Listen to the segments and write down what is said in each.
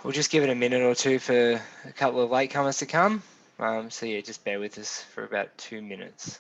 We'll just give it a minute or two for a couple of latecomers to come. So yeah, just bear with us for about 2 minutes.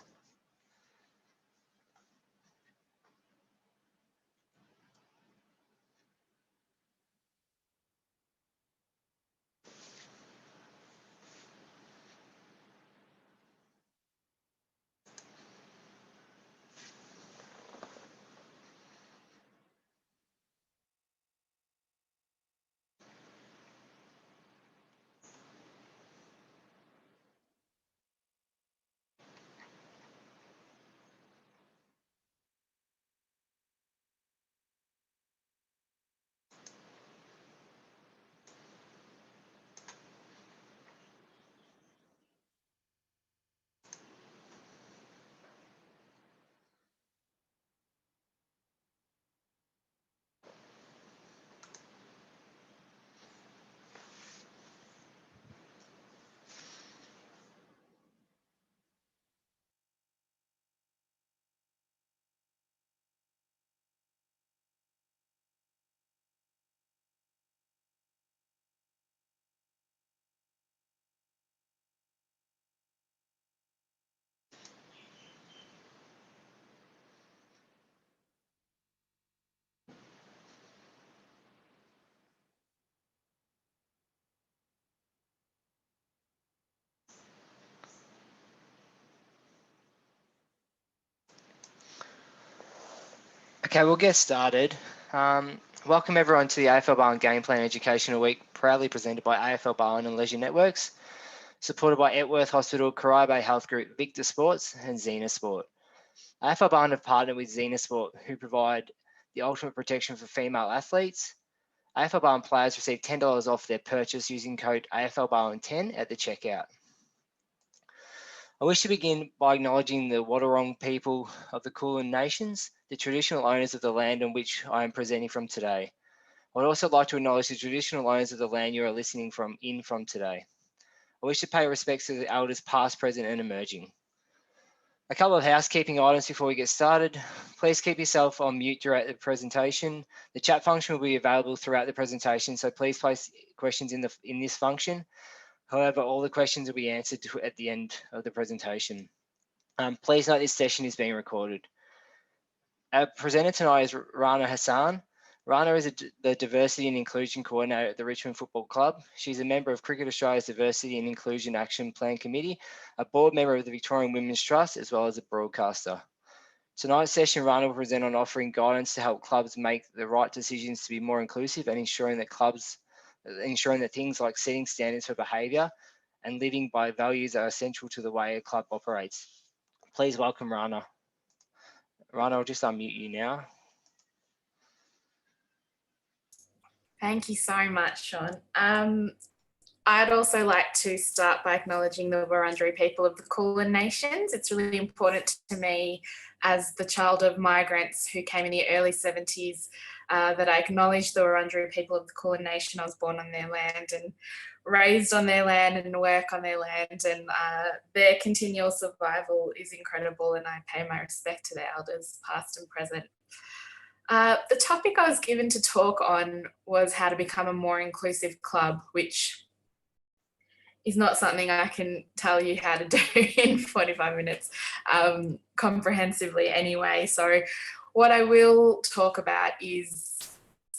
Okay, we'll get started. Welcome everyone to the AFL Barn Game Plan Educational Week, proudly presented by AFL Barn and Leisure Networks, supported by Etworth Hospital, Corai Bay Health Group, Victor Sports and Xena Sport. AFL Barn have partnered with Xena Sport, who provide the ultimate protection for female athletes. AFL Barn players receive $10 off their purchase using code AFLBarn10 at the checkout. I wish to begin by acknowledging the Wadawurrung people of the Kulin Nations, the traditional owners of the land on which I am presenting from today. I would also like to acknowledge the traditional owners of the land you are listening from today. I wish to pay respects to the elders past, present and emerging. A couple of housekeeping items before we get started. Please keep yourself on mute throughout the presentation. The chat function will be available throughout the presentation, so please place questions in this function. However, all the questions will be answered at the end of the presentation. Please note this session is being recorded. Our presenter tonight is Rana Hussain. Rana is the Diversity and Inclusion Coordinator at the Richmond Football Club. She's a member of Cricket Australia's Diversity and Inclusion Action Plan Committee, a board member of the Victorian Women's Trust, as well as a broadcaster. Tonight's session, Rana will present on offering guidance to help clubs make the right decisions to be more inclusive and ensuring that things like setting standards for behaviour and living by values are essential to the way a club operates. Please welcome Rana. Rana, I'll just unmute you now. Thank you so much, Sean. I'd also like to start by acknowledging the Wurundjeri people of the Kulin Nations. It's really important to me as the child of migrants who came in the early 70s that I acknowledge the Wurundjeri people of the Kulin Nation. I was born on their land and raised on their land and work on their land, and their continual survival is incredible, and I pay my respect to their elders, past and present. The topic I was given to talk on was how to become a more inclusive club, which is not something I can tell you how to do in 45 minutes comprehensively anyway. So what I will talk about is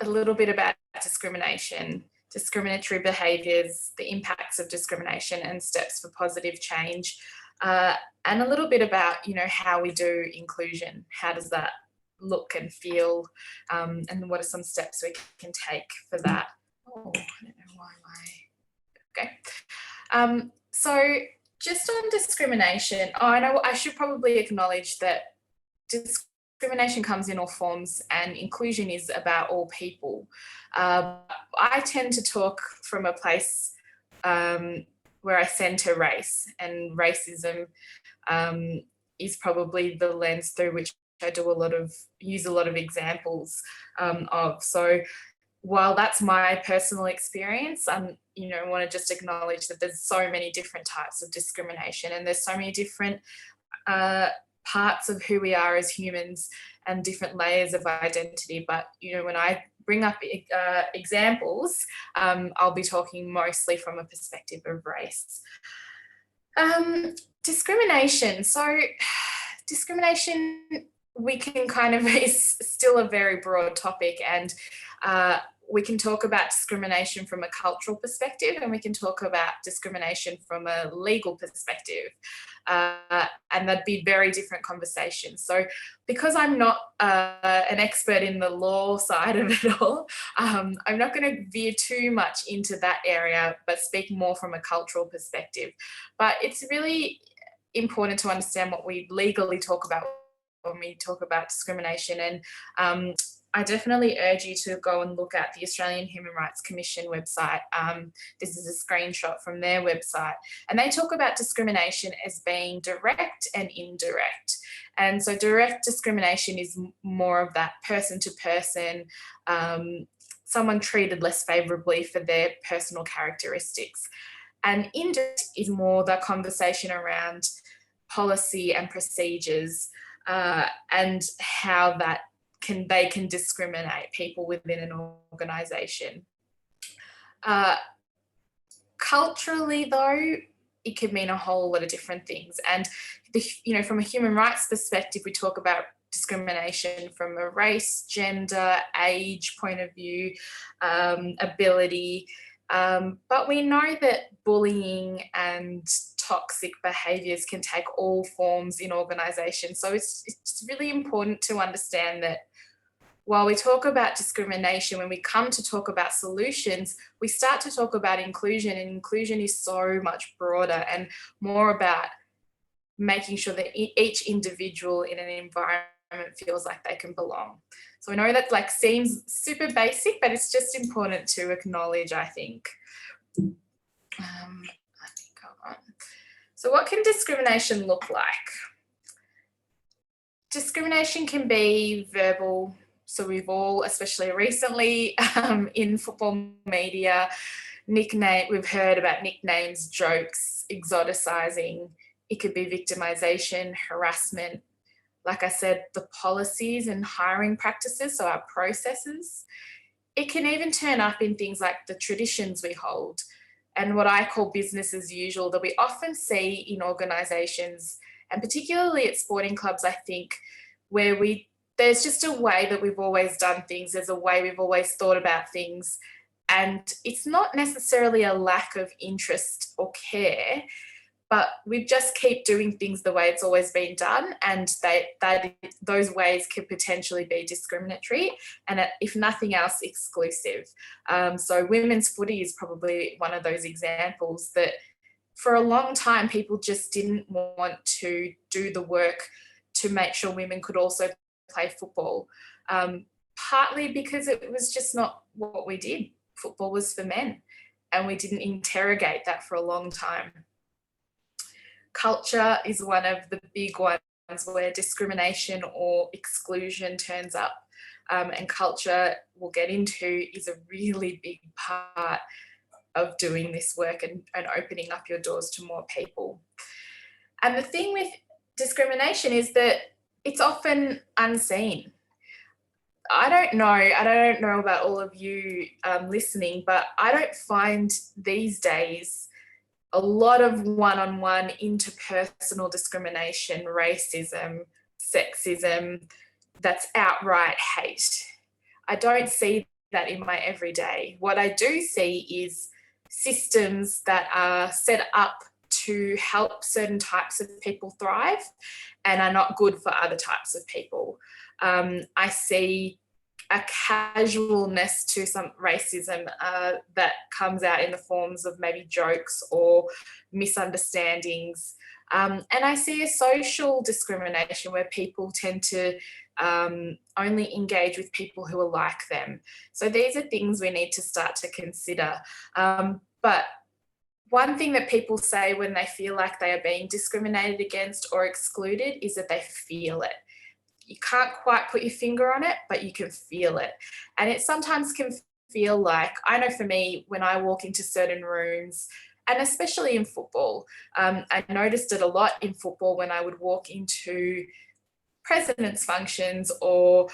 a little bit about discrimination, discriminatory behaviours, the impacts of discrimination and steps for positive change, and a little bit about, how we do inclusion. How does that look and feel, and what are some steps we can take for that? Oh, I don't know why okay. So just on discrimination, I should probably acknowledge that discrimination comes in all forms and inclusion is about all people. I tend to talk from a place where I centre race, and racism is probably the lens through which I use a lot of examples of. So while that's my personal experience, I want to just acknowledge that there's so many different types of discrimination, and there's so many different parts of who we are as humans and different layers of identity. But, when I bring up examples, I'll be talking mostly from a perspective of race. Discrimination. So discrimination, we can kind of, is still a very broad topic, and we can talk about discrimination from a cultural perspective, and we can talk about discrimination from a legal perspective. And that'd be very different conversations. So because I'm not an expert in the law side of it all, I'm not going to veer too much into that area, but speak more from a cultural perspective. But it's really important to understand what we legally talk about when we talk about discrimination. And I definitely urge you to go and look at the Australian Human Rights Commission website. This is a screenshot from their website. And they talk about discrimination as being direct and indirect. And so direct discrimination is more of that person to person, someone treated less favourably for their personal characteristics. And indirect is more the conversation around policy and procedures and how that they can discriminate people within an organisation. Culturally, though, it could mean a whole lot of different things. And from a human rights perspective, we talk about discrimination from a race, gender, age point of view, ability. But we know that bullying and toxic behaviours can take all forms in organisations. So it's really important to understand that while we talk about discrimination, when we come to talk about solutions, we start to talk about inclusion, and inclusion is so much broader and more about making sure that each individual in an environment feels like they can belong. So I know that seems super basic, but it's just important to acknowledge, I think. Let me go on. So what can discrimination look like? Discrimination can be verbal. So we've all, especially recently in football media, we've heard about nicknames, jokes, exoticizing. It could be victimization, harassment. Like I said, the policies and hiring practices, so our processes. It can even turn up in things like the traditions we hold and what I call business as usual, that we often see in organisations, and particularly at sporting clubs, I think, where there's just a way that we've always done things, there's a way we've always thought about things, and it's not necessarily a lack of interest or care, but we just keep doing things the way it's always been done, and those ways could potentially be discriminatory and, if nothing else, exclusive. So women's footy is probably one of those examples that for a long time people just didn't want to do the work to make sure women could also play football, partly because it was just not what we did. Football was for men, and we didn't interrogate that for a long time. Culture is one of the big ones where discrimination or exclusion turns up, and culture, we'll get into, is a really big part of doing this work and opening up your doors to more people. And the thing with discrimination is that it's often unseen. I don't know about all of you listening, but I don't find these days a lot of one-on-one interpersonal discrimination, racism, sexism, that's outright hate. I don't see that in my everyday. What I do see is systems that are set up to help certain types of people thrive and are not good for other types of people. I see a casualness to some racism that comes out in the forms of maybe jokes or misunderstandings. And I see a social discrimination where people tend to only engage with people who are like them. So these are things we need to start to consider. But one thing that people say when they feel like they are being discriminated against or excluded is that they feel it. You can't quite put your finger on it, but you can feel it. And it sometimes can feel like, I know for me, when I walk into certain rooms, and especially in football, I noticed it a lot in football when I would walk into president's functions or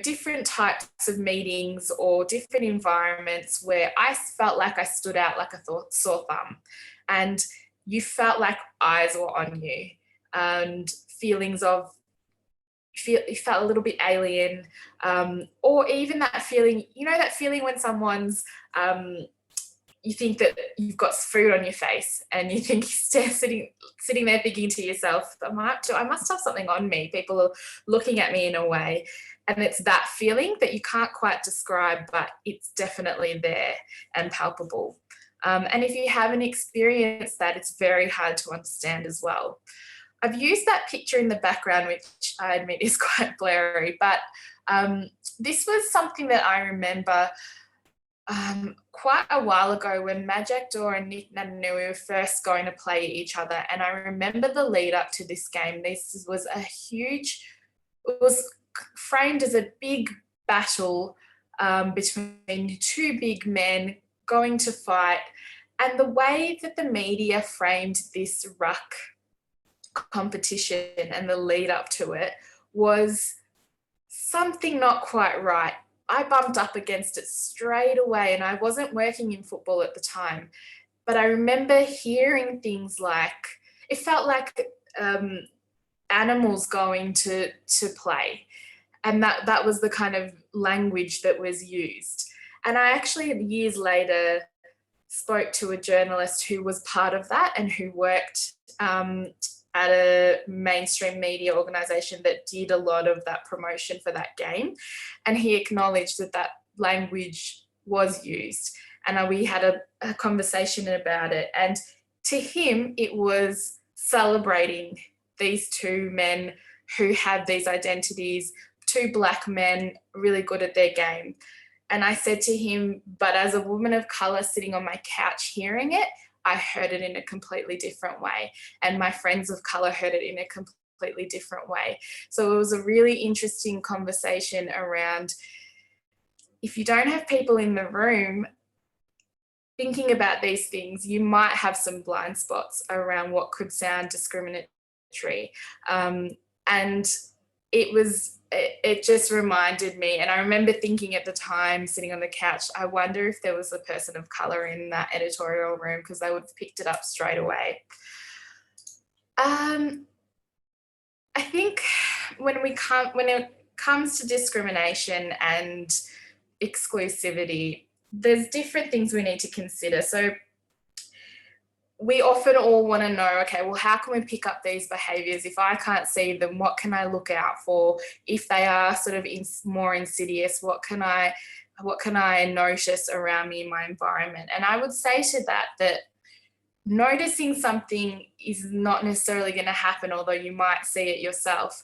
different types of meetings or different environments where I felt like I stood out like a sore thumb, and you felt like eyes were on you, and feelings of you felt a little bit alien, or even that feeling, that feeling when someone's you think that you've got food on your face, and you think you're sitting there thinking to yourself, I must have something on me. People are looking at me in a way. And it's that feeling that you can't quite describe, but it's definitely there and palpable. And if you haven't experienced that, it's very hard to understand as well. I've used that picture in the background, which I admit is quite blurry, but this was something that I remember quite a while ago when Majak Dor and Nick Natanui were first going to play each other. And I remember the lead up to this game. This was it was framed as a big battle between two big men going to fight. And the way that the media framed this ruck competition and the lead up to it was something not quite right. I bumped up against it straight away, and I wasn't working in football at the time, but I remember hearing things like, it felt like animals going to play, and that was the kind of language that was used. And I actually years later spoke to a journalist who was part of that and who worked at a mainstream media organisation that did a lot of that promotion for that game. And he acknowledged that language was used. And we had a conversation about it. And to him, it was celebrating these two men who had these identities, two black men really good at their game. And I said to him, but as a woman of colour sitting on my couch hearing it, I heard it in a completely different way. And my friends of colour heard it in a completely different way. So it was a really interesting conversation around, if you don't have people in the room thinking about these things, you might have some blind spots around what could sound discriminatory. And it just reminded me, and I remember thinking at the time, sitting on the couch, I wonder if there was a person of colour in that editorial room, because they would have picked it up straight away. I think when it comes to discrimination and exclusivity, there's different things we need to consider. So we often all want to know, okay, well, how can we pick up these behaviours? If I can't see them, what can I look out for? If they are sort of more insidious, what can I notice around me in my environment? And I would say to that noticing something is not necessarily going to happen, although you might see it yourself.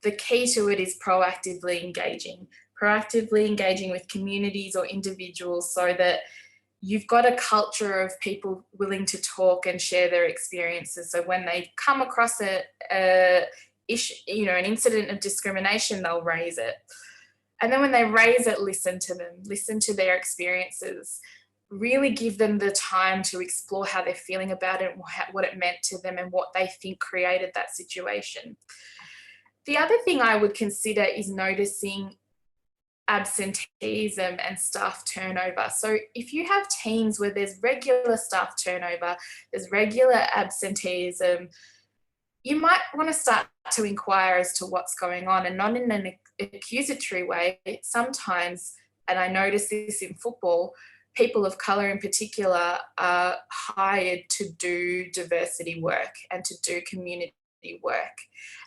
The key to it is proactively engaging with communities or individuals, so that you've got a culture of people willing to talk and share their experiences. So when they come across an incident of discrimination, they'll raise it. And then when they raise it, listen to them, listen to their experiences, really give them the time to explore how they're feeling about it, what it meant to them, and what they think created that situation. The other thing I would consider is noticing absenteeism and staff turnover. So if you have teams where there's regular staff turnover, there's regular absenteeism, you might want to start to inquire as to what's going on, and not in an accusatory way. Sometimes, and I notice this in football, people of colour in particular are hired to do diversity work and to do community work.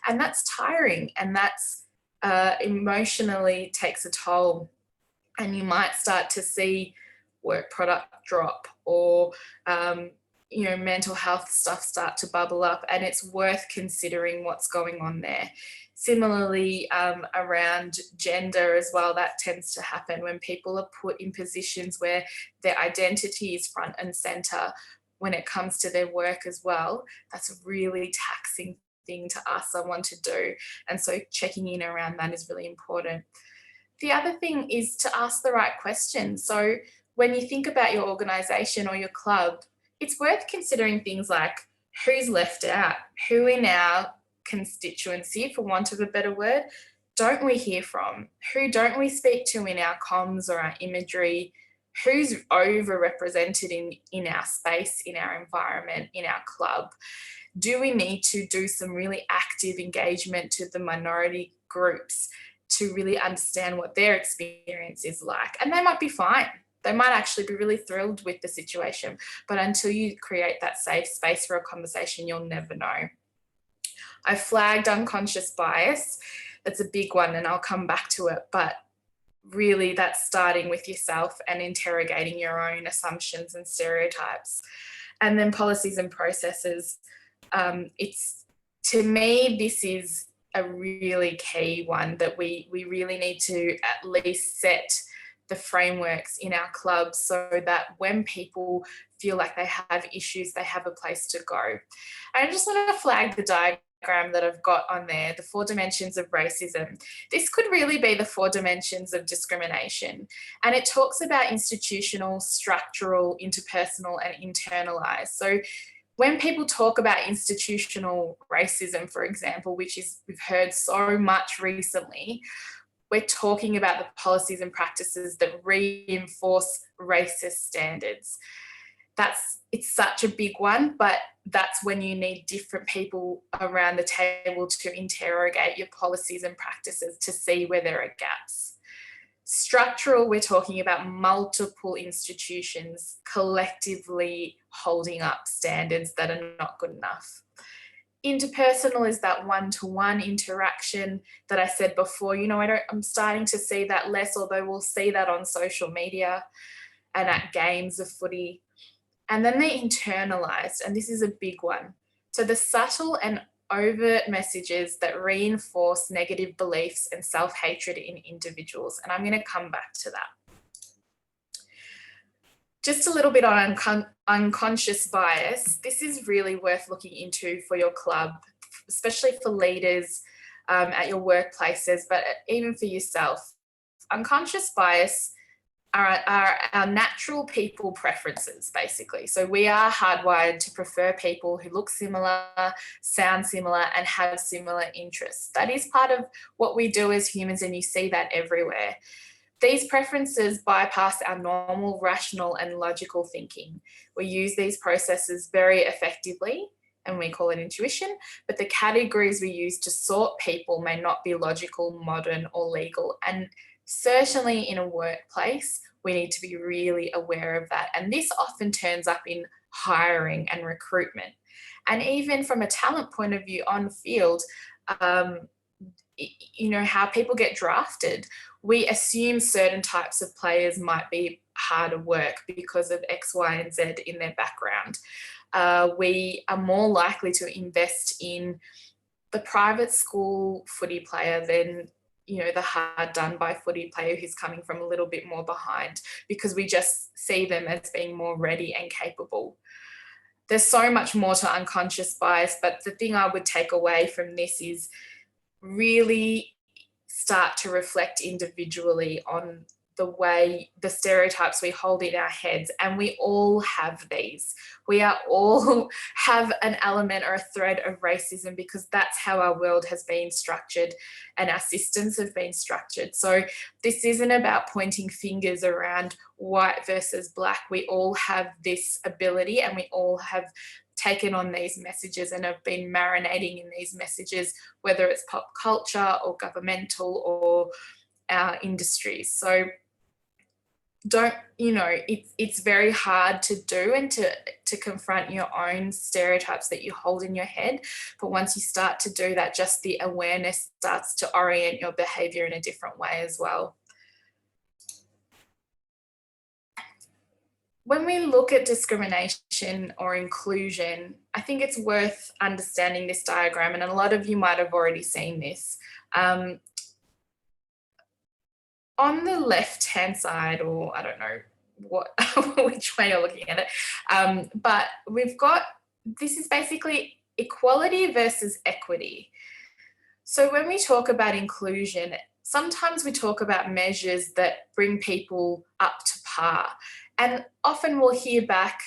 And that's tiring, and that's emotionally takes a toll, and you might start to see work product drop, or mental health stuff start to bubble up, and it's worth considering what's going on there. Similarly, around gender as well, that tends to happen when people are put in positions where their identity is front and centre when it comes to their work as well. That's a really taxing thing to ask someone to do, and so checking in around that is really important. The other thing is to ask the right questions. So when you think about your organisation or your club, it's worth considering things like who's left out, who in our constituency, for want of a better word, don't we hear from? Who don't we speak to in our comms or our imagery? Who's overrepresented in our space, in our environment, in our club? Do we need to do some really active engagement to the minority groups to really understand what their experience is like? And they might be fine. They might actually be really thrilled with the situation. But until you create that safe space for a conversation, you'll never know. I flagged unconscious bias. That's a big one, and I'll come back to it. But really, that's starting with yourself and interrogating your own assumptions and stereotypes. And then policies and processes. To me, this is a really key one that we really need to at least set the frameworks in our clubs so that when people feel like they have issues, they have a place to go. I just want to flag the diagram that I've got on there, the 4 dimensions of racism. This could really be the 4 dimensions of discrimination. And it talks about institutional, structural, interpersonal, and internalized. So when people talk about institutional racism, for example, which is we've heard so much recently, we're talking about the policies and practices that reinforce racist standards. It's such a big one, but that's when you need different people around the table to interrogate your policies and practices to see where there are gaps. Structural, we're talking about multiple institutions collectively holding up standards that are not good enough. Interpersonal is that one-to-one interaction that I said before. I'm starting to see that less, although we'll see that on social media and at games of footy. And then the internalized, and this is a big one. So the subtle and overt messages that reinforce negative beliefs and self-hatred in individuals. And I'm going to come back to that. Just a little bit on unconscious bias. This is really worth looking into for your club, especially for leaders at your workplaces, but even for yourself. Unconscious bias are our natural people preferences, basically. So we are hardwired to prefer people who look similar, sound similar, and have similar interests. That is part of what we do as humans, and you see that everywhere. These preferences bypass our normal, rational, and logical thinking. We use these processes very effectively, and we call it intuition, but the categories we use to sort people may not be logical, modern, or legal. And certainly in a workplace, we need to be really aware of that. And this often turns up in hiring and recruitment. And even from a talent point of view on field, how people get drafted. We assume certain types of players might be harder work because of X, Y, and Z in their background. We are more likely to invest in the private school footy player than the hard done by footy player who's coming from a little bit more behind, because we just see them as being more ready and capable. There's so much more to unconscious bias, but the thing I would take away from this is really start to reflect individually on the stereotypes we hold in our heads. And we all have these. We all have an element or a thread of racism, because that's how our world has been structured and our systems have been structured. So this isn't about pointing fingers around white versus black. We all have this ability, and we all have taken on these messages and have been marinating in these messages, whether it's pop culture or governmental or our industries. So it's very hard to do and to confront your own stereotypes that you hold in your head. But once you start to do that, just the awareness starts to orient your behavior in a different way as well. When we look at discrimination or inclusion, I think it's worth understanding this diagram, and a lot of you might have already seen this. On the left-hand side, or I don't know which way you're looking at it, but this is basically equality versus equity. So when we talk about inclusion, sometimes we talk about measures that bring people up to par. And often we'll hear back,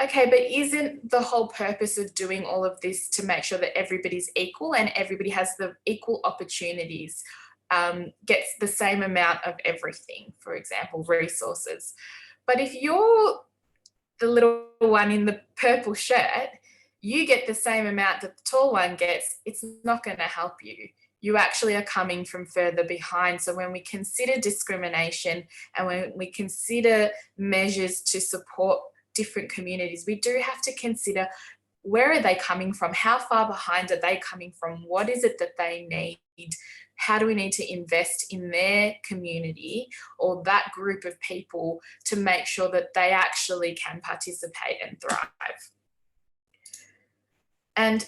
okay, but isn't the whole purpose of doing all of this to make sure that everybody's equal and everybody has the equal opportunities? gets the same amount of everything, for example, resources. But if you're the little one in the purple shirt, you get the same amount that the tall one gets, it's not going to help you. You actually are coming from further behind. So when we consider discrimination and when we consider measures to support different communities, we do have to consider, where are they coming from? How far behind are they coming from? What is it that they need? How do we need to invest in their community or that group of people to make sure that they actually can participate and thrive? And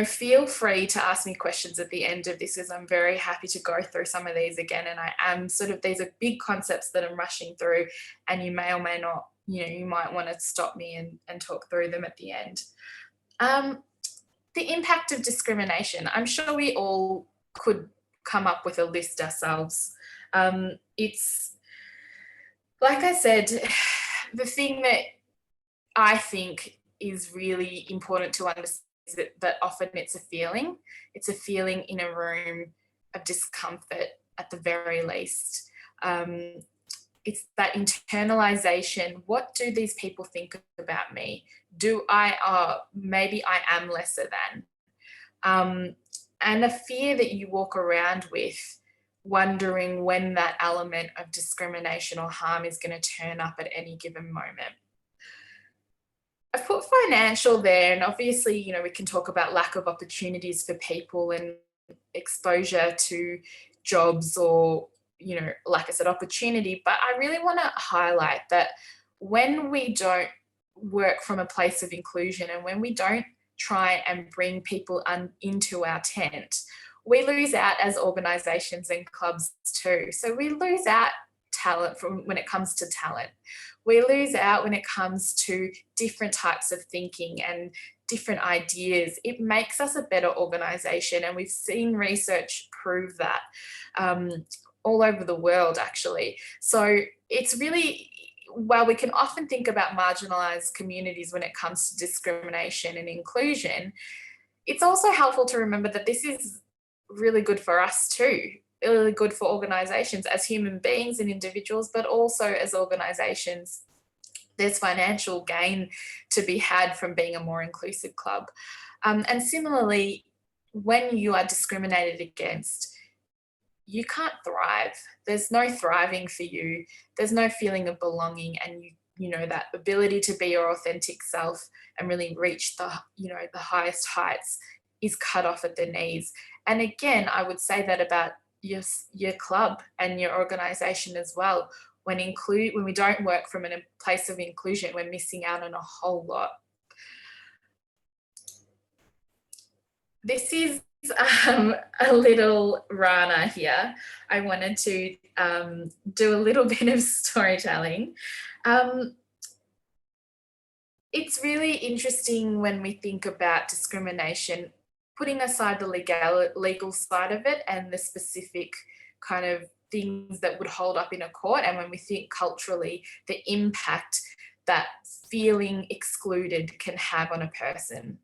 feel free to ask me questions at the end of this, as I'm very happy to go through some of these again. And I am these are big concepts that I'm rushing through, and you may or may not, you might want to stop me and talk through them at the end. The impact of discrimination. I'm sure we all could come up with a list ourselves. It's, like I said, the thing that I think is really important to understand is that often it's a feeling. It's a feeling in a room of discomfort at the very least. It's that internalization. What do these people think about me? Maybe I am lesser than. And a fear that you walk around with, wondering when that element of discrimination or harm is going to turn up at any given moment. I've put financial there, and obviously, we can talk about lack of opportunities for people and exposure to jobs or, like I said, opportunity. But I really want to highlight that when we don't work from a place of inclusion and when we don't try and bring people into our tent, we lose out as organisations and clubs too. So we lose out talent when it comes to talent. We lose out when it comes to different types of thinking and different ideas. It makes us a better organisation, and we've seen research prove that all over the world, actually. So it's really, while we can often think about marginalised communities when it comes to discrimination and inclusion, it's also helpful to remember that this is really good for us too. Really good for organisations as human beings and individuals, but also as organisations. There's financial gain to be had from being a more inclusive club. And similarly, when you are discriminated against, you can't thrive. There's no thriving for you. There's no feeling of belonging, and that ability to be your authentic self and really reach the highest heights is cut off at the knees. And again, I would say that about your club and your organisation as well. When we don't work from a place of inclusion, we're missing out on a whole lot. This is a little Rana here. I wanted to do a little bit of storytelling. It's really interesting when we think about discrimination, putting aside the legal side of it and the specific kind of things that would hold up in a court, and when we think culturally, the impact that feeling excluded can have on a person.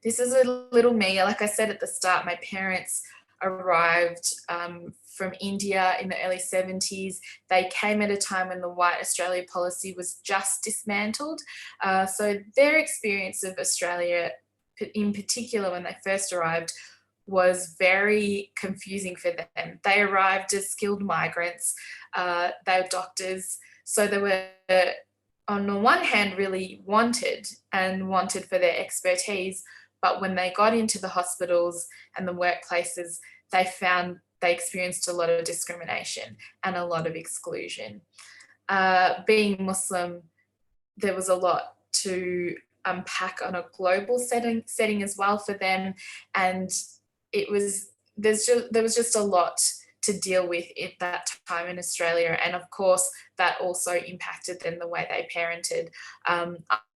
This is a little me. Like I said at the start, my parents arrived from India in the early 70s. They came at a time when the White Australia policy was just dismantled. So their experience of Australia, in particular when they first arrived, was very confusing for them. They arrived as skilled migrants. They were doctors. So they were, on the one hand, really wanted for their expertise. But when they got into the hospitals and the workplaces, they experienced a lot of discrimination and a lot of exclusion. Being Muslim, there was a lot to unpack on a global setting as well for them, and there was just a lot to deal with at that time in Australia, and of course that also impacted then the way they parented.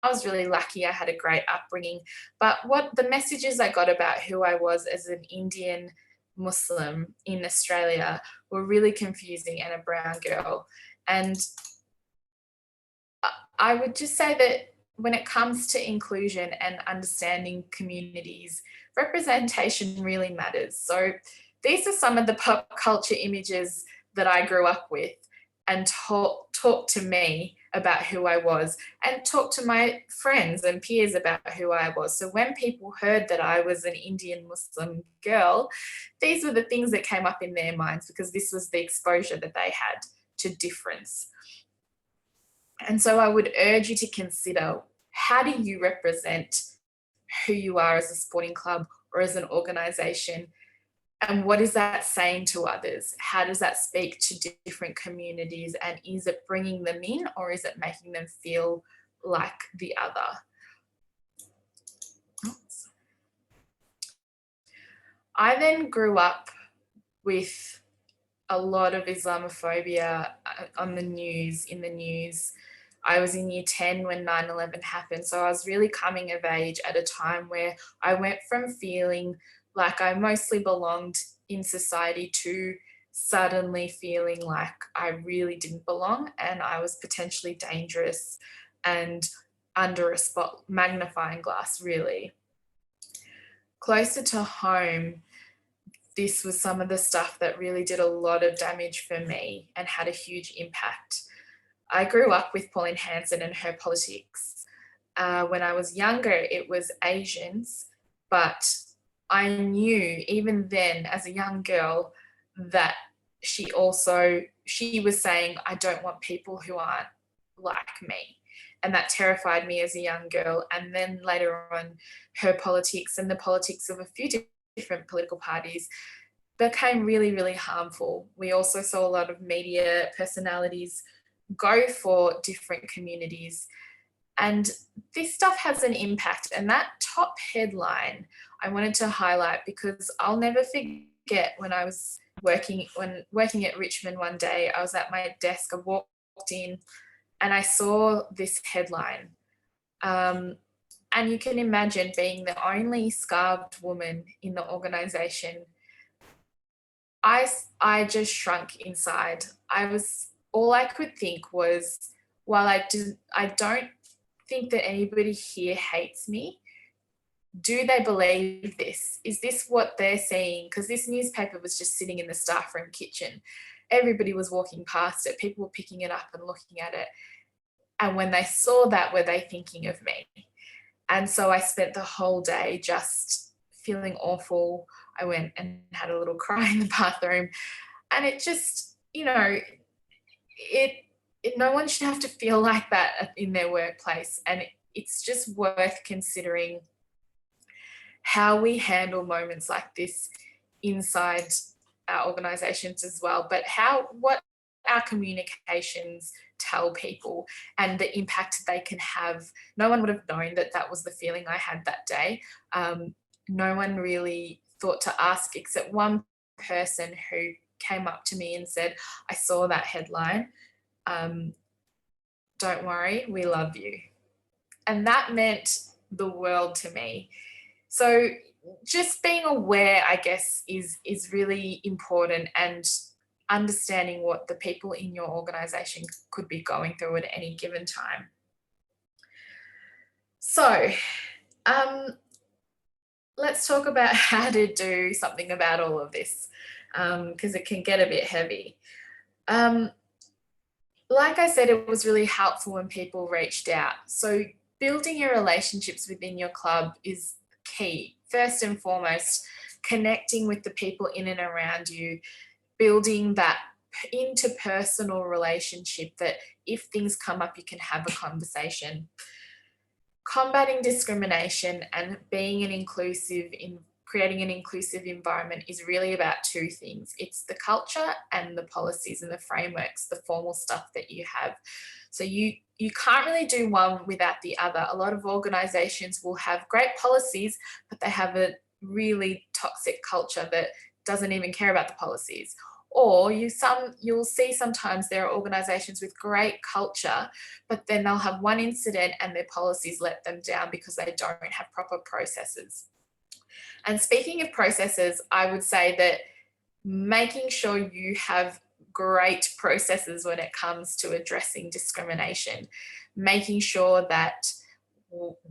I was really lucky. I had a great upbringing, but what the messages I got about who I was as an Indian Muslim in Australia were really confusing, and a brown girl. And I would just say that when it comes to inclusion and understanding communities, representation really matters. So These are some of the pop culture images that I grew up with, and talk to me about who I was, and talk to my friends and peers about who I was. So when people heard that I was an Indian Muslim girl, these were the things that came up in their minds, because this was the exposure that they had to difference. And so I would urge you to consider, how do you represent who you are as a sporting club or as an organisation? And what is that saying to others? How does that speak to different communities? And is it bringing them in, or is it making them feel like the other? Oops. I then grew up with a lot of Islamophobia on the news, in the news. I was in year 10 when 9/11 happened. So I was really coming of age at a time where I went from feeling like I mostly belonged in society to suddenly feeling like I really didn't belong, and I was potentially dangerous and under a magnifying glass, really. Closer to home, this was some of the stuff that really did a lot of damage for me and had a huge impact. I grew up with Pauline Hanson and her politics. When I was younger, it was Asians, but I knew even then as a young girl that she was saying, I don't want people who aren't like me. And that terrified me as a young girl. And then later on, her politics and the politics of a few different political parties became really, really harmful. We also saw a lot of media personalities go for different communities. And this stuff has an impact. And that top headline I wanted to highlight, because I'll never forget when I was working at Richmond one day. I was at my desk, I walked in and I saw this headline. And you can imagine being the only scarved woman in the organisation. I just shrunk inside. All I could think was, while I don't think that anybody here hates me, do they believe this? Is this what they're seeing? Because this newspaper was just sitting in the staff room kitchen. Everybody was walking past it. People were picking it up and looking at it. And when they saw that, were they thinking of me? And so I spent the whole day just feeling awful. I went and had a little cry in the bathroom. And it just, no one should have to feel like that in their workplace. And it's just worth considering how we handle moments like this inside our organisations as well, but what our communications tell people and the impact they can have. No one would have known that that was the feeling I had that day. No one really thought to ask, except one person who came up to me and said, I saw that headline. Don't worry, we love you. And that meant the world to me. So just being aware, I guess, is really important, and understanding what the people in your organisation could be going through at any given time. So let's talk about how to do something about all of this, because it can get a bit heavy. Like I said, it was really helpful when people reached out. So building your relationships within your club is key. First and foremost, connecting with the people in and around you, building that interpersonal relationship that if things come up, you can have a conversation. Combating discrimination and creating an inclusive environment is really about two things. It's the culture and the policies and the frameworks, the formal stuff that you have. So you can't really do one without the other. A lot of organisations will have great policies, but they have a really toxic culture that doesn't even care about the policies. Or you'll see sometimes there are organisations with great culture, but then they'll have one incident and their policies let them down because they don't have proper processes. And speaking of processes, I would say that making sure you have great processes when it comes to addressing discrimination, making sure that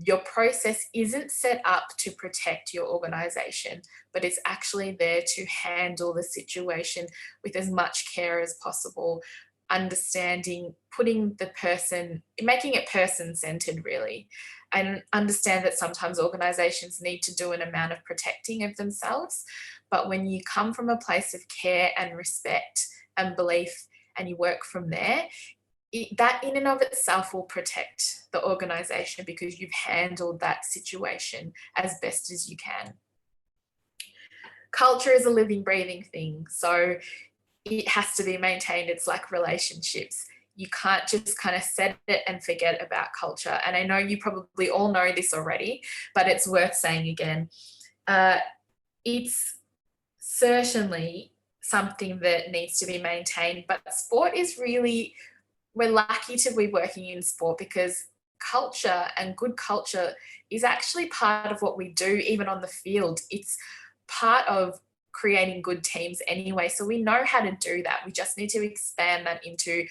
your process isn't set up to protect your organization, but it's actually there to handle the situation with as much care as possible, understanding, putting the person, making it person-centered really, and understand that sometimes organizations need to do an amount of protecting of themselves. But when you come from a place of care and respect and belief and you work from there, that in and of itself will protect the organization because you've handled that situation as best as you can. Culture is a living, breathing thing. So it has to be maintained. It's like relationships. You can't just kind of set it and forget about culture. And I know you probably all know this already, but it's worth saying again. It's certainly something that needs to be maintained, but sport is really, we're lucky to be working in sport because culture and good culture is actually part of what we do, even on the field. It's part of creating good teams anyway. So we know how to do that. We just need to expand that into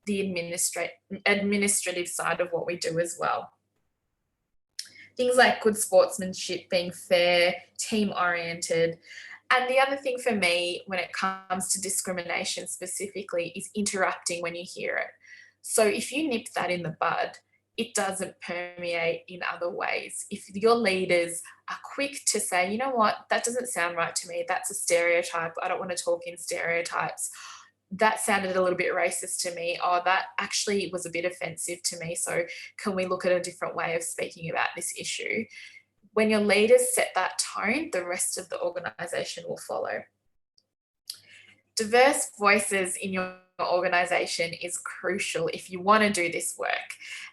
the administrative side of what we do as well. Things like good sportsmanship, being fair, team-oriented. And the other thing for me when it comes to discrimination specifically is interrupting when you hear it. So if you nip that in the bud, it doesn't permeate in other ways. If your leaders are quick to say, you know what, that doesn't sound right to me, that's a stereotype, I don't want to talk in stereotypes, that sounded a little bit racist to me, or that actually was a bit offensive to me, so can we look at a different way of speaking about this issue? When your leaders set that tone, the rest of the organisation will follow. Diverse voices in your organisation is crucial if you want to do this work.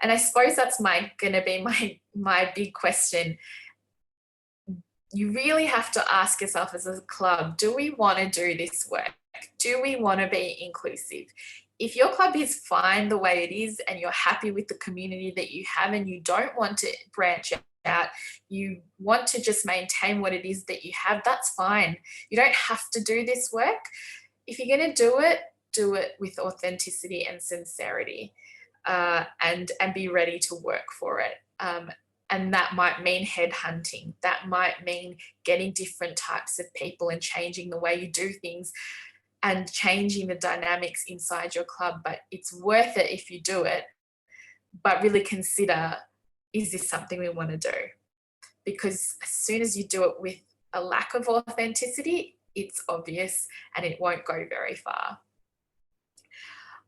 And I suppose that's going to be my big question. You really have to ask yourself as a club, do we want to do this work? Do we want to be inclusive? If your club is fine the way it is and you're happy with the community that you have and you don't want to branch out, you want to just maintain what it is that you have, that's fine. You don't have to do this work. If you're going to do it with authenticity and sincerity, and be ready to work for it. And that might mean headhunting. That might mean getting different types of people and changing the way you do things and changing the dynamics inside your club. But it's worth it if you do it, but really consider, is this something we want to do? Because as soon as you do it with a lack of authenticity, it's obvious and it won't go very far.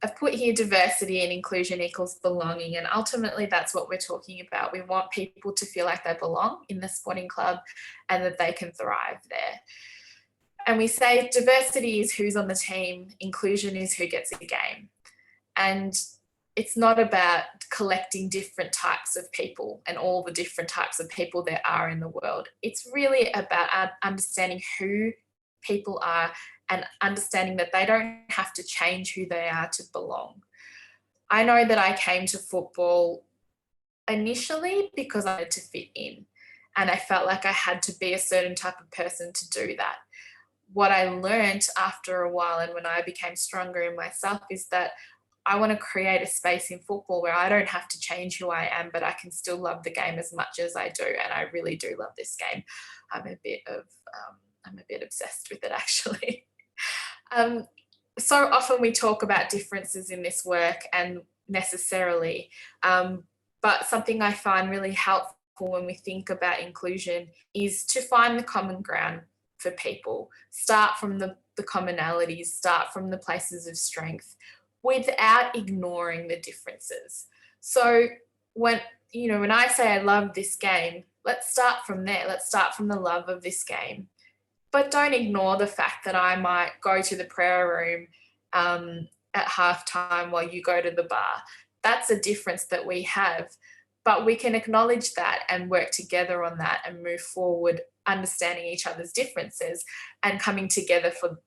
I've put here diversity and inclusion equals belonging, and ultimately that's what we're talking about. We want people to feel like they belong in the sporting club and that they can thrive there. And we say diversity is who's on the team, inclusion is who gets a game. And it's not about collecting different types of people and all the different types of people there are in the world. It's really about understanding who people are and understanding that they don't have to change who they are to belong. I know that I came to football initially because I had to fit in and I felt like I had to be a certain type of person to do that. What I learned after a while and when I became stronger in myself is that I want to create a space in football where I don't have to change who I am, but I can still love the game as much as I do. And I really do love this game. I'm a bit obsessed with it actually. So often we talk about differences in this work and necessarily, but something I find really helpful when we think about inclusion is to find the common ground for people. Start from the commonalities, start from the places of strength without ignoring the differences. So when I say I love this game, let's start from there. Let's start from the love of this game. But don't ignore the fact that I might go to the prayer room at halftime while you go to the bar. That's a difference that we have. But we can acknowledge that and work together on that and move forward, understanding each other's differences and coming together for,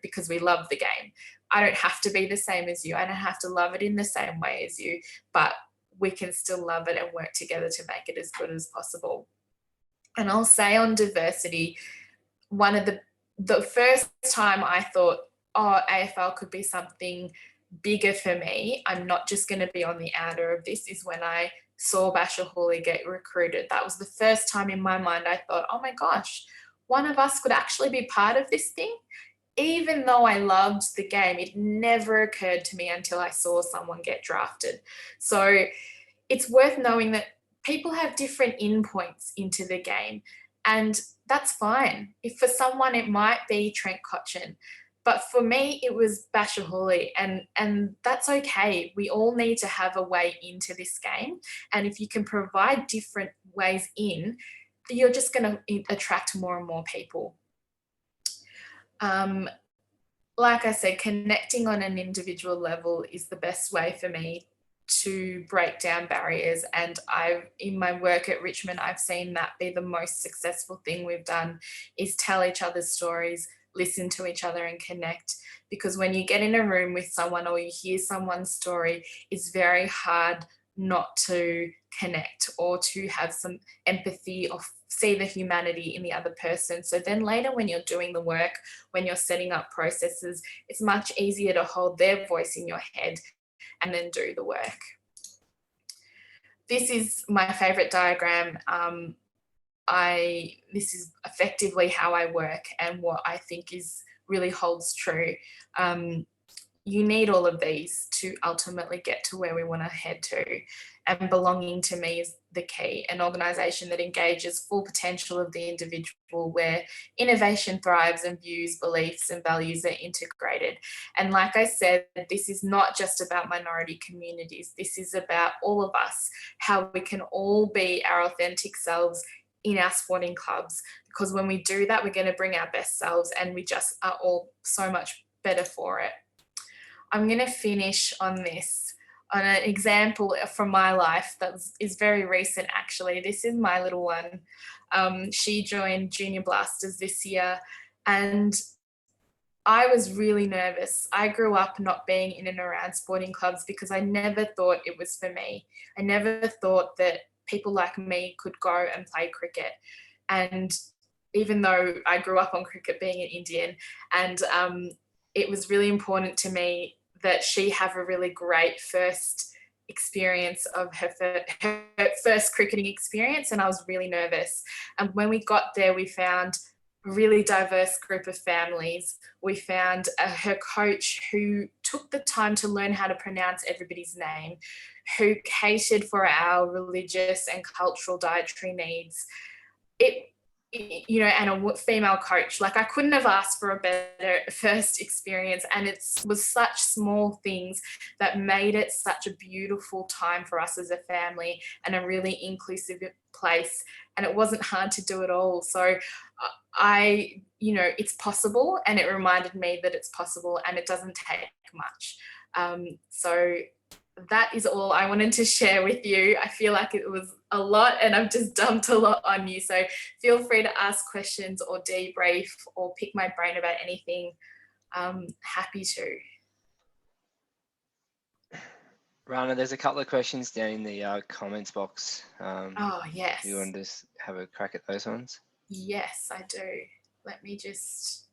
because we love the game. I don't have to be the same as you. I don't have to love it in the same way as you, but we can still love it and work together to make it as good as possible. And I'll say on diversity, one of the first time I thought, AFL could be something bigger for me, I'm not just going to be on the outer of this, is when I saw Basher Hawley get recruited. That was the first time in my mind I thought, oh my gosh, one of us could actually be part of this thing. Even though I loved the game, it never occurred to me until I saw someone get drafted. So it's worth knowing that people have different in points into the game, and that's fine. If for someone it might be Trent Cotchin, but for me it was Basher Hawley, and that's okay. We all need to have a way into this game, and if you can provide different ways in, you're just going to attract more and more people. Like I said, connecting on an individual level is the best way for me to break down barriers. And in my work at Richmond, I've seen that be the most successful thing we've done, is tell each other's stories, listen to each other and connect. Because when you get in a room with someone or you hear someone's story, it's very hard not to connect or to have some empathy or see the humanity in the other person. So then later when you're doing the work, when you're setting up processes, it's much easier to hold their voice in your head and then do the work. This is my favorite diagram. This is effectively how I work and what I think really holds true. You need all of these to ultimately get to where we want to head to. And belonging to me is the key. An organisation that engages full potential of the individual, where innovation thrives and views, beliefs and values are integrated. And like I said, this is not just about minority communities. This is about all of us, how we can all be our authentic selves in our sporting clubs. Because when we do that, we're going to bring our best selves and we just are all so much better for it. I'm going to finish on this, on an example from my life that is very recent, actually. This is my little one. She joined Junior Blasters this year, and I was really nervous. I grew up not being in and around sporting clubs because I never thought it was for me. I never thought that people like me could go and play cricket. And even though I grew up on cricket, being an Indian, and it was really important to me that she have a really great first experience of her first cricketing experience, and I was really nervous. And when we got there, we found a really diverse group of families. We found her coach who took the time to learn how to pronounce everybody's name, who catered for our religious and cultural dietary needs. And a female coach. Like, I couldn't have asked for a better first experience, and it was such small things that made it such a beautiful time for us as a family and a really inclusive place, and it wasn't hard to do at all. So it's possible, and it reminded me that it's possible and it doesn't take much. So that is all I wanted to share with you. I feel like it was a lot and I've just dumped a lot on you. So feel free to ask questions or debrief or pick my brain about anything. Happy to. Rana, there's a couple of questions down in the comments box. Yes. You want to just have a crack at those ones? Yes, I do. Let me just...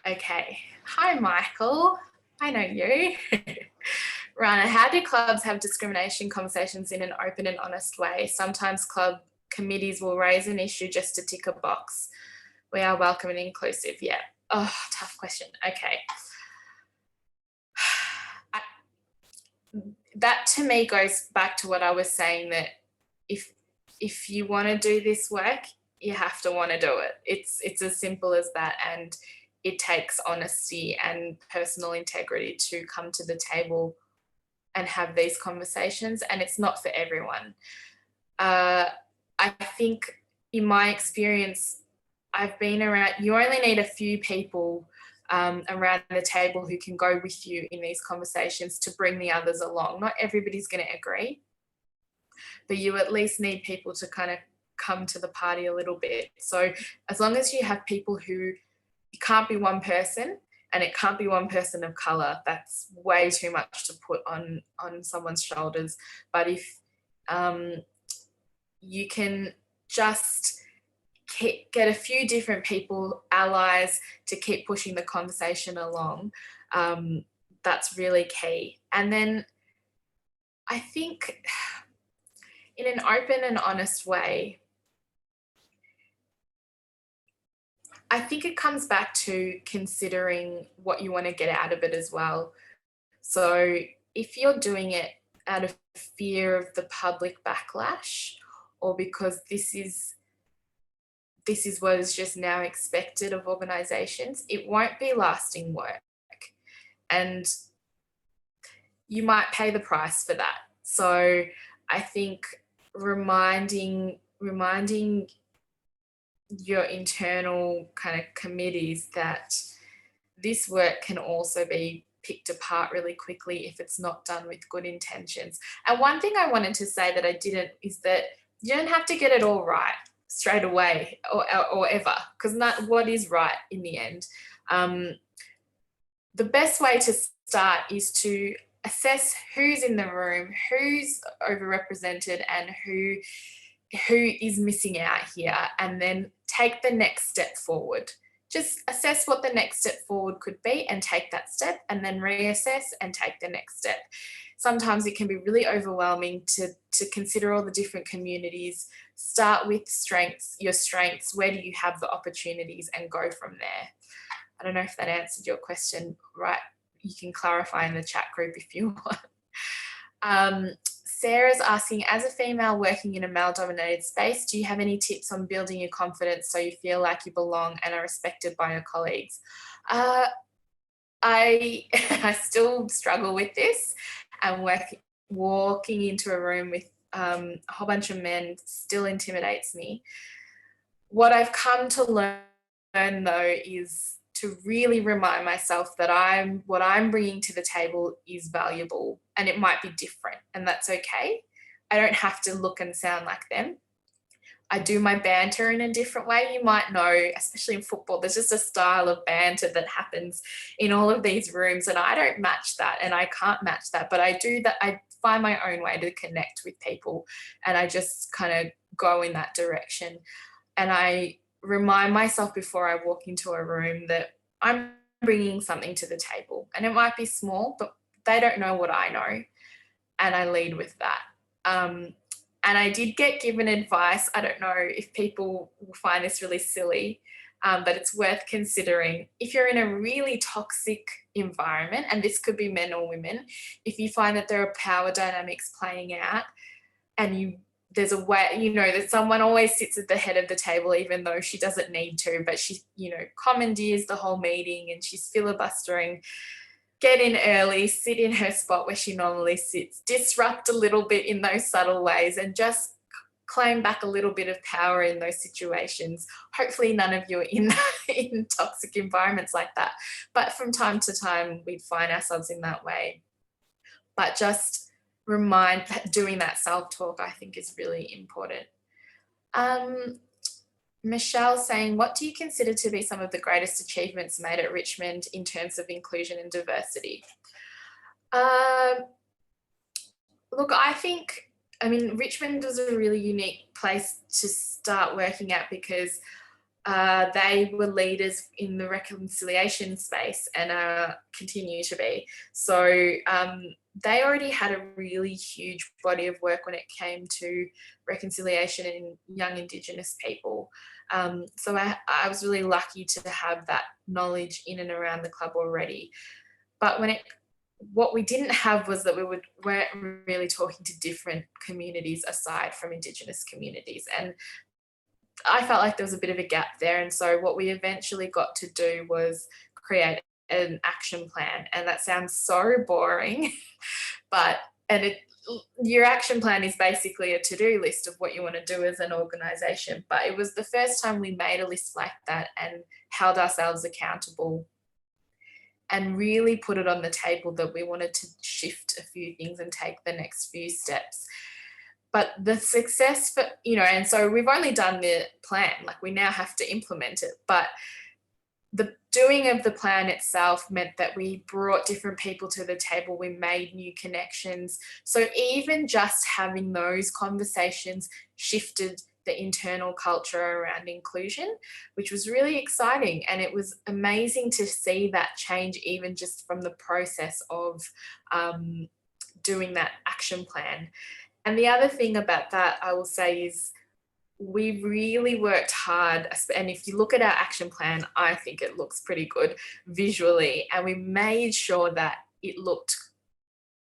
Okay. Hi, Michael. I know you. Rana, how do clubs have discrimination conversations in an open and honest way? Sometimes club committees will raise an issue just to tick a box. We are welcome and inclusive. Yeah. Oh, tough question. Okay. That to me goes back to what I was saying, that if you want to do this work, you have to want to do it. It's as simple as that. And it takes honesty and personal integrity to come to the table and have these conversations, and it's not for everyone. I think in my experience, I've been around, you only need a few people around the table who can go with you in these conversations to bring the others along. Not everybody's going to agree, but you at least need people to kind of come to the party a little bit. So as long as you have people who, it can't be one person, and it can't be one person of colour. That's way too much to put on someone's shoulders. But if you can just get a few different people, allies, to keep pushing the conversation along, that's really key. And then I think in an open and honest way, I think it comes back to considering what you want to get out of it as well. So if you're doing it out of fear of the public backlash, or because this is what is just now expected of organizations, it won't be lasting work. And you might pay the price for that. So I think reminding your internal kind of committees that this work can also be picked apart really quickly if it's not done with good intentions. And one thing I wanted to say that I didn't is that you don't have to get it all right straight away or ever, because not what is right in the end. The best way to start is to assess who's in the room, who's overrepresented, and who is missing out here, and then take the next step forward. Just assess what the next step forward could be and take that step, and then reassess and take the next step. Sometimes it can be really overwhelming to consider all the different communities. Start with your strengths, where do you have the opportunities, and go from there. I don't know if that answered your question right. You can clarify in the chat group if you want. Sarah's asking, as a female working in a male-dominated space, do you have any tips on building your confidence so you feel like you belong and are respected by your colleagues? I still struggle with this, and walking into a room with a whole bunch of men still intimidates me. What I've come to learn though is to really remind myself that what I'm bringing to the table is valuable, and it might be different, and that's okay. I don't have to look and sound like them. I do my banter in a different way. You might know, especially in football, there's just a style of banter that happens in all of these rooms, and I don't match that, and I can't match that, but I do that. I find my own way to connect with people, and I just kind of go in that direction. And I remind myself before I walk into a room that I'm bringing something to the table, and it might be small, but they don't know what I know, and I lead with that. And I did get given advice. I don't know if people will find this really silly, but it's worth considering. If you're in a really toxic environment, and this could be men or women, if you find that there are power dynamics playing out, and there's a way, that someone always sits at the head of the table, even though she doesn't need to, but she, commandeers the whole meeting and she's filibustering. Get in early, sit in her spot where she normally sits, disrupt a little bit in those subtle ways, and just claim back a little bit of power in those situations. Hopefully none of you are in toxic environments like that, but from time to time we find ourselves in that way. But just doing that self-talk, I think, is really important. Michelle saying, what do you consider to be some of the greatest achievements made at Richmond in terms of inclusion and diversity? Look, Richmond was a really unique place to start working at, because they were leaders in the reconciliation space and continue to be. So they already had a really huge body of work when it came to reconciliation in young Indigenous people. So I was really lucky to have that knowledge in and around the club already. But what we didn't have was that we weren't really talking to different communities aside from Indigenous communities. And I felt like there was a bit of a gap there. And so what we eventually got to do was create an action plan. And that sounds so boring, your action plan is basically a to-do list of what you want to do as an organisation. But it was the first time we made a list like that and held ourselves accountable and really put it on the table that we wanted to shift a few things and take the next few steps. But the success and so we've only done the plan, like we now have to implement it. But the doing of the plan itself meant that we brought different people to the table. We made new connections. So even just having those conversations shifted the internal culture around inclusion, which was really exciting. And it was amazing to see that change, even just from the process of doing that action plan. And the other thing about that, I will say, is we really worked hard. And if you look at our action plan, I think it looks pretty good visually. And we made sure that it looked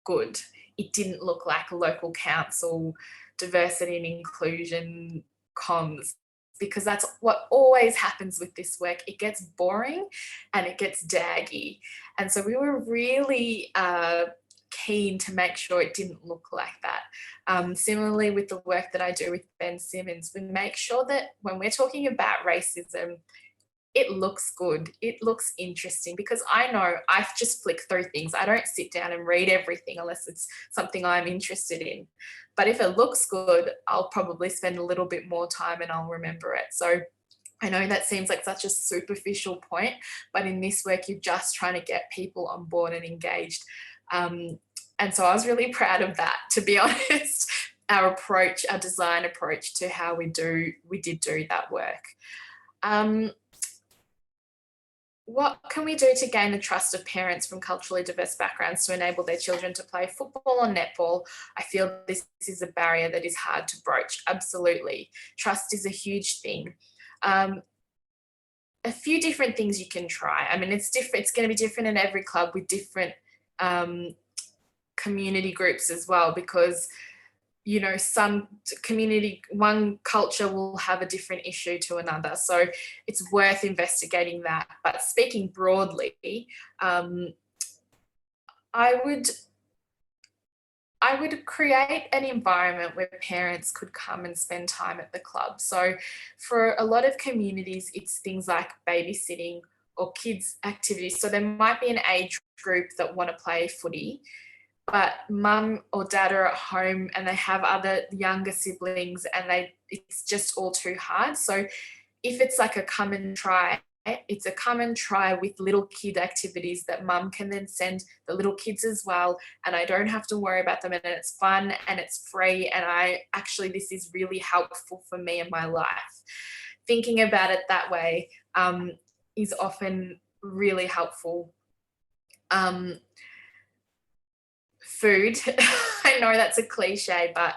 good. It didn't look like local council diversity and inclusion comms, because that's what always happens with this work. It gets boring and it gets daggy. And so we were really keen to make sure it didn't look like that. Similarly, with the work that I do with Ben Simmons, we make sure that when we're talking about racism, it looks good, it looks interesting, because I know I just flick through things. I don't sit down and read everything unless it's something I'm interested in. But if it looks good, I'll probably spend a little bit more time and I'll remember it. So I know that seems like such a superficial point, but in this work, you're just trying to get people on board and engaged. And so I was really proud of that, to be honest, our approach, our design approach to how we did do that work. What can we do to gain the trust of parents from culturally diverse backgrounds to enable their children to play football or netball? I feel this is a barrier that is hard to broach. Absolutely. Trust is a huge thing. A few different things you can try. I mean, it's different. It's going to be different in every club with different community groups as well, because you know, one culture will have a different issue to another. So it's worth investigating that. But speaking broadly, I would create an environment where parents could come and spend time at the club. So for a lot of communities, it's things like babysitting or kids activities. So there might be an age group that want to play footy, but mum or dad are at home and they have other younger siblings and it's just all too hard. So if it's like a come and try, it's a come and try with little kid activities that mum can then send the little kids as well, and I don't have to worry about them, and it's fun and it's free, and this is really helpful for me in my life. Thinking about it that way is often really helpful. Food. I know that's a cliche, but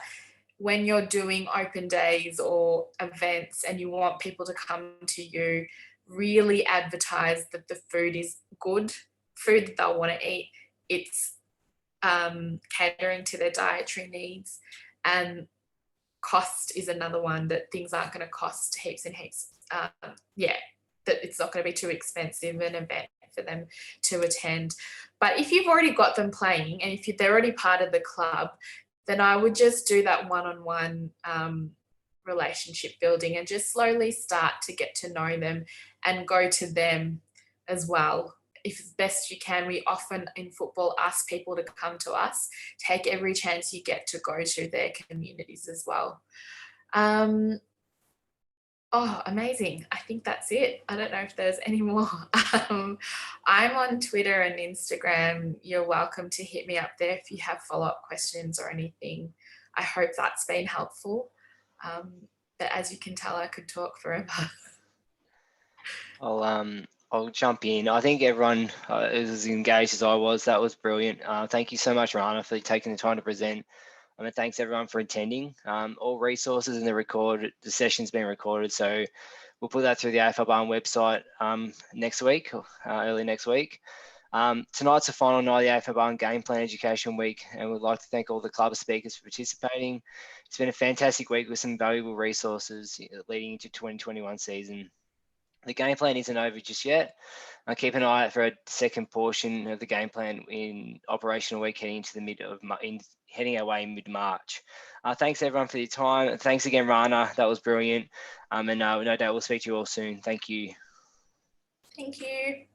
when you're doing open days or events and you want people to come to you, really advertise that the food is good, food that they'll want to eat. It's catering to their dietary needs. And cost is another one, that things aren't going to cost heaps and heaps. That it's not going to be too expensive an event for them to attend. But if you've already got them playing and if they're already part of the club, then I would just do that one-on-one relationship building and just slowly start to get to know them and go to them as well. If best you can, we often in football ask people to come to us. Take every chance you get to go to their communities as well. Oh, amazing. I think that's it. I don't know if there's any more. I'm on Twitter and Instagram. You're welcome to hit me up there if you have follow-up questions or anything. I hope that's been helpful. But as you can tell, I could talk forever. I'll jump in. I think everyone is as engaged as I was. That was brilliant. Thank you so much, Rana, for taking the time to present. And thanks everyone for attending. All resources in the session's been recorded, so we'll put that through the AFL Barn website next week, early next week. Tonight's the final night of the AFL Barn Game Plan Education Week, and we'd like to thank all the club speakers for participating. It's been a fantastic week with some valuable resources leading into 2021 season. The game plan isn't over just yet. Keep an eye out for a second portion of the game plan in operational week heading our way in mid-March. Thanks everyone for your time. Thanks again, Rana. That was brilliant. And no doubt we'll speak to you all soon. Thank you. Thank you.